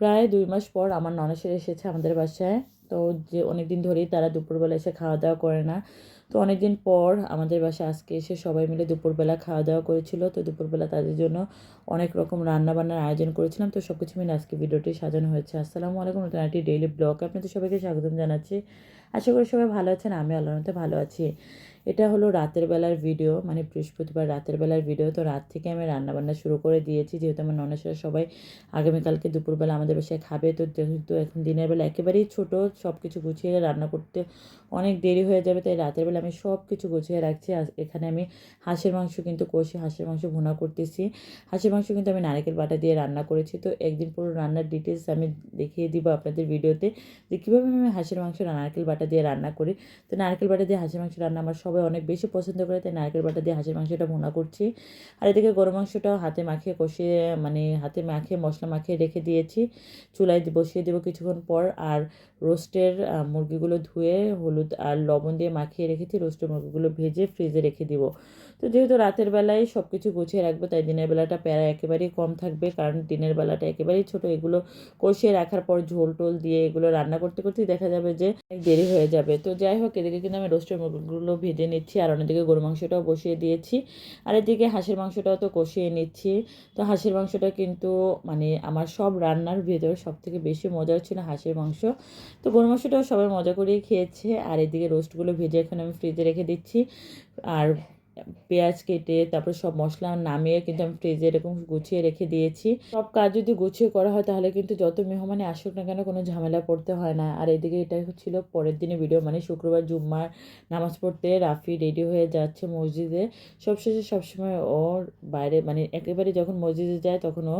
প্রায় 2 মাস পর আমার ননদ এসেছে আমাদের বাসায়। তো যে অনেকদিন ধরেই তারা দুপুরবেলা এসে খাওয়া-দাওয়া করে না। তো অনেকদিন পর আমাদের বাসায় আজকে এসে সবাই মিলে দুপুরবেলা খাওয়া-দাওয়া করেছিল। তো দুপুরবেলা তাদের জন্য অনেক রকম রান্না-বান্নার আয়োজন করেছিলাম। তো সবকিছু মিলে আজকে ভিডিওটি সাজানো হয়েছে। আসসালামু আলাইকুম, নতুন একটি ডেইলি ব্লগে আপনাদের সবাইকে স্বাগতম জানাচ্ছি। আশা করি সবাই ভালো আছেন। আমি আল্লাহর রহমতে ভালো আছি। এটা হলো রাতের বেলার ভিডিও, মানে বৃহস্পতিবার রাতের বেলার ভিডিও। তো রাত থেকে আমি রান্নাবান্না শুরু করে দিয়েছি, যেহেতু আমার ননদরা সবাই আগামীকালকে দুপুরবেলা আমাদের বাসায় খাবে। তো যেহেতু এখন দিনের বেলা একেবারেই ছোট, সব কিছু গুছিয়ে রান্না করতে অনেক দেরি হয়ে যাবে, তাই রাতের বেলা আমি সব কিছু গুছিয়ে রাখছি। আর এখানে আমি হাঁসের মাংস কিন্তু কষি, হাঁসের মাংস ভুনা করতেছি। হাঁসের মাংস কিন্তু আমি নারকেল বাটা দিয়ে রান্না করেছি। তো একদিন পুরো রান্নার ডিটেলস আমি দেখিয়ে দিব আপনাদের ভিডিওতে, যে কীভাবে আমি হাঁসের মাংস নারকেল বাটা দিয়ে রান্না করি। তো নারকেল বাটা দিয়ে হাঁসের মাংস রান্না আমার সবাই অনেক বেশি পছন্দ করে, তাই নারকেল বাটা দিয়ে হাঁসের মাংসটা ভুনা করছি। আর এদিকে গরু মাংসটাও হাতে মাখিয়ে কষিয়ে, মানে হাতে মাখিয়ে মশলা মাখিয়ে রেখে দিয়েছি। চুলায় বসিয়ে দেবো কিছুক্ষণ পর। আর রোস্টের মুরগিগুলো ধুয়ে হলুদ আর লবণ দিয়ে মাখিয়ে রেখেছি, রোস্টের মুরগিগুলো ভেজে ফ্রিজে রেখে দিব। তো যেহেতু রাতের বেলায় সব কিছু গুছিয়ে রাখবো, তাই দিনের বেলাটা প্যারা একেবারেই কম থাকবে, কারণ দিনের বেলাটা একেবারেই ছোট। এগুলো কষিয়ে রাখার পর ঝোল টোল দিয়ে এগুলো রান্না করতে করতেই দেখা যাবে যে অনেক দেরি হয়ে যাবে। তো যাই হোক, এদিকে কিন্তু আমি রোস্টের মুরগিগুলো ভেজে নিচ্ছি, আর অন্যদিকে গরু মাংসটাও বসিয়ে দিয়েছি। আর এদিকে হাঁসের মাংসটাও তো কষিয়ে নিচ্ছি। তো হাঁসের মাংসটা কিন্তু মানে আমার সব রান্নার ভেতরে সবথেকে বেশি মজার ছিল হাঁসের মাংস। তো গরু মাংসটাও সবাই মজা করেই খেয়েছে। আর এদিকে রোস্টগুলো ভেজে এখন আমি ফ্রিজে রেখে দিচ্ছি। আর পেঁয়াজ কেটে তারপর সব মশলা নামিয়ে কিন্তু আমি ফ্রিজে এরকম গুছিয়ে রেখে দিয়েছি। সব কাজ যদি গুছিয়ে করা হয় তাহলে কিন্তু যত মেহমানই আসুক না কেন কোনো ঝামেলা পড়তে হয় না। আর এদিকে এটা ছিল পরের দিনের ভিডিও, মানে শুক্রবার জুম্মার নামাজ পড়তে রাফি রেডি হয়ে যাচ্ছে মসজিদে। সবশেষে সবসময় ওর বাইরে, মানে একেবারে যখন মসজিদে যায় তখন ও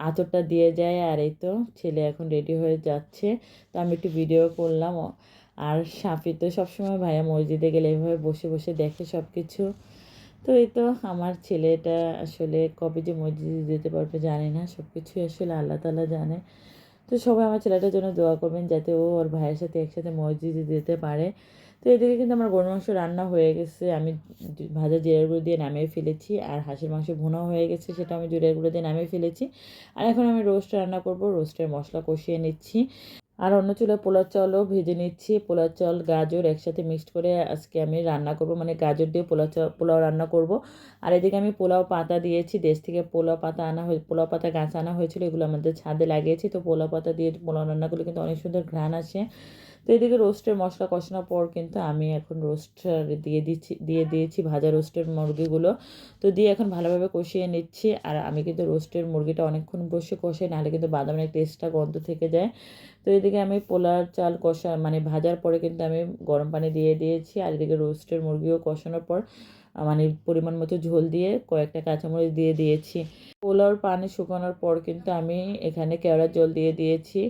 আতরটা দিয়ে যায়। আর এই তো ছেলে এখন রেডি হয়ে যাচ্ছে, তো আমি একটু ভিডিও করলাম। আর সাফি তো সবসময় ভাইয়া মসজিদে গেলে এভাবে বসে বসে দেখে সব কিছু। তো এই তো আমার ছেলেটা আসলে কবে যে মসজিদে যেতে পারবে জানি না, সব কিছুই আসলে আল্লাহ তাআলা জানে। তো সবাই আমার ছেলেটার জন্য দোয়া করবেন যাতে ও ওর ভাইয়ের সাথে একসাথে মসজিদে যেতে পারে। তো এদিকে কিন্তু আমার গরুর মাংস রান্না হয়ে গেছে, আমি ভাজা জিরার গুঁড়ো দিয়ে নামিয়ে ফেলেছি। আর হাঁসের মাংস ভুনাও হয়ে গেছে, সেটা আমি জিরার গুঁড়ো দিয়ে নামিয়ে ফেলেছি। আর এখন আমি রোস্ট রান্না করব, রোস্টের মশলা কষিয়ে নিচ্ছি। আর অন্য চুলায় পোলার চালও ভেজে নিচ্ছি। পোলার চাল গাজর একসাথে মিক্সড করে আজকে আমি রান্না করব, মানে গাজর দিয়ে পোলাও রান্না করব। আর এদিকে আমি পোলাও পাতা দিয়েছি, দেশ থেকে পোলাও পাতা পোলাও পাতা গাছ আনা হয়েছিল, এগুলো আমাদের ছাদে লাগিয়েছি। তো পোলাও পাতা দিয়ে পোলাও রান্না করলে কিন্তু অনেক সুন্দর ঘ্রাণ আসে। তো এদিকে রোস্টের মশলা কষানোর পর কিন্তু আমি এখন রোস্ট দিয়ে দিয়েছি ভাজা রোস্টের মুরগিগুলো। তো দিয়ে এখন ভালোভাবে কষিয়ে নিচ্ছি। আর আমি কিন্তু রোস্টের মুরগিটা অনেকক্ষণ বসে কষাই, নাহলে কিন্তু বাদামের টেস্টটা গন্ধ থেকে যায়। তো এদিকে আমি পোলার চাল কষা, মানে ভাজার পরে কিন্তু আমি গরম পানি দিয়ে দিয়েছি। আর এদিকে রোস্টের মুরগিও কষানোর পর মানে পরিমাণ মতো ঝোল দিয়ে কয়েকটা কাঁচামরিচ দিয়ে দিয়েছি। পোলাওর পানি শুকানোর পর কিন্তু আমি এখানে কেওড়ার জল দিয়ে দিয়েছি।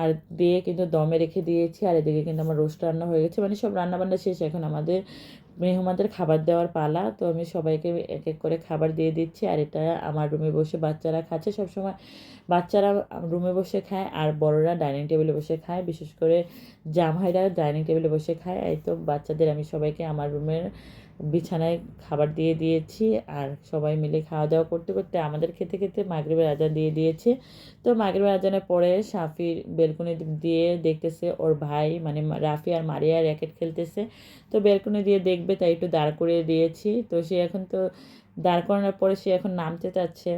আর দিয়ে কিন্তু দমে রেখে দিয়েছি। আর এদিকে কিন্তু আমার রোস্ট রান্না হয়ে গেছে, মানে সব রান্নাবান্না শেষ, এখন আমাদের মেহমানদের খাবার দেওয়ার পালা। তো আমি সবাইকে এক এক করে খাবার দিয়ে দিচ্ছি। আর এটা আমার রুমে বসে বাচ্চারা খাচ্ছে। সবসময় বাচ্চারা রুমে বসে খায় আর বড়রা ডাইনিং টেবিলে বসে খায়, বিশেষ করে জামাইরা ডাইনিং টেবিলে বসে খায়। এই তো বাচ্চাদের আমি সবাইকে আমার রুমের বিছানায় খাবার দিয়ে দিয়েছি। আর সবাই মিলে খাওয়া দাওয়া করতে করতে আমাদের খেতে খেতে মাগরিবের আজান দিয়ে দিয়েছে। তো মাগরিবের আজানের পরে সাফির বেলকনি দিয়ে দেখতেছে ওর ভাই, মানে রাফি আর মারিয়া র্যাকেট খেলতেছে। তো বেলকনি দিয়ে দেখবে, তাই একটু দাঁড় করিয়ে দিয়েছি। তো সে এখন তো দাঁড় করানোর পরে সে এখন নামতে চাচ্ছে,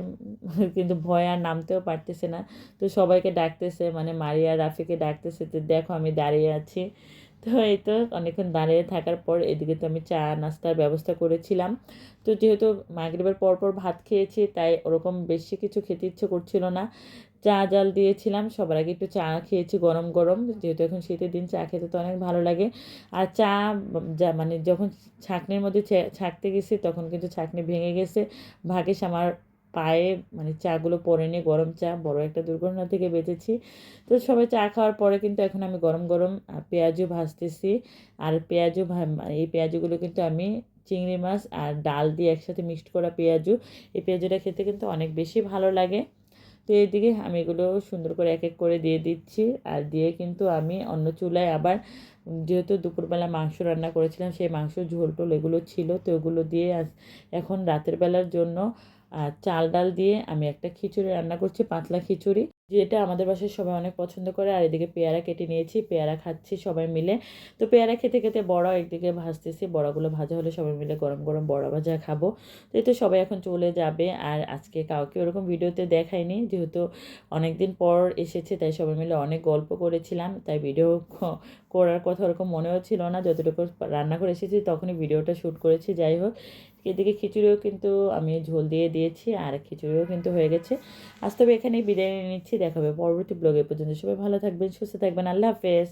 কিন্তু ভয় আর নামতেও পারতেছে না। তো সবাইকে ডাকতেছে, মানে মারিয়া রাফিকে ডাকতেছে, তো দেখো আমি দাঁড়িয়ে আছি। তো এই তো অনেকক্ষণ দাঁড়িয়ে থাকার পর এদিকে তো আমি চা নাস্তার ব্যবস্থা করেছিলাম। তো যেহেতু মাগরিবের পর পর ভাত খেয়েছি, তাই ওরকম বেশি কিছু খেতে ইচ্ছে করছিল না। চা জাল দিয়েছিলাম, সবার আগে একটু চা খেয়েছি গরম গরম, যেহেতু এখন শীতের দিন চা খেতে তো অনেক ভালো লাগে। আর চা মানে যখন ছাঁকনির মধ্যে ছাঁকতে গেছি তখন কিন্তু ছাঁকনি ভেঙে গেছে। ভাগ্যিস আমার পায়ে মানে চাগুলো পড়েনি, গরম চা, বড় একটা দুর্ঘটনা থেকে বেঁচেছি। তো সবাই চা খাওয়ার পরে কিন্তু এখন আমি গরম গরম পেঁয়াজু ভাজতেছি। আর এই পেঁয়াজুগুলো কিন্তু আমি চিংড়ি মাছ আর ডাল দিয়ে একসাথে মিক্সড করা পেঁয়াজু, এই পেঁয়াজুটা খেতে কিন্তু অনেক বেশি ভালো লাগে। তো এইদিকে আমি এগুলো সুন্দর করে এক এক করে দিয়ে দিচ্ছি। আর দিয়ে কিন্তু আমি অন্য চুলায় আবার, যেহেতু দুপুরবেলা মাংস রান্না করেছিলাম সেই মাংস ঝোল টোল এগুলো ছিল, তো ওগুলো দিয়ে এখন রাতের বেলার জন্য চাল ডাল দিয়ে আমি একটা খিচুড়ি রান্না করছি, পাতলা খিচুড়ি। যেটা আমাদের বাসায় সবাই অনেক পছন্দ করে। আর এদিকে পেয়ারা কেটে নিয়েছি, পেয়ারা খাচ্ছি সবাই মিলে। তো পেয়ারা খেতে খেতে বড়া একদিকে ভাজতেছি, বড়াগুলো ভাজা হলে সবাই মিলে গরম গরম বড়া ভাজা খাবো। তো এই তো সবাই এখন চলে যাবে। আর আজকে কাউকে ওরকম ভিডিওতে দেখাইনি, যেহেতু অনেক দিন পর এসেছে, তাই সবাই মিলে অনেক গল্প করেছিলাম, তাই ভিডিও করার কথা ওরকম মনেও ছিল না। যতটুকু রান্না করে এসেছি তখনই ভিডিওটা শ্যুট করেছি। যাই হোক, এদিকে খিচুড়িও কিন্তু আমি ঝোল দিয়ে দিয়েছি, আর খিচুড়িও কিন্তু হয়ে গেছে। আজ তবে এখানেই বিদায় নিচ্ছি, দেখা হবে পরবর্তী ব্লগে। পর্যন্ত সবাই ভালো থাকবেন, সুস্থ থাকবেন, আল্লাহ হাফেজ।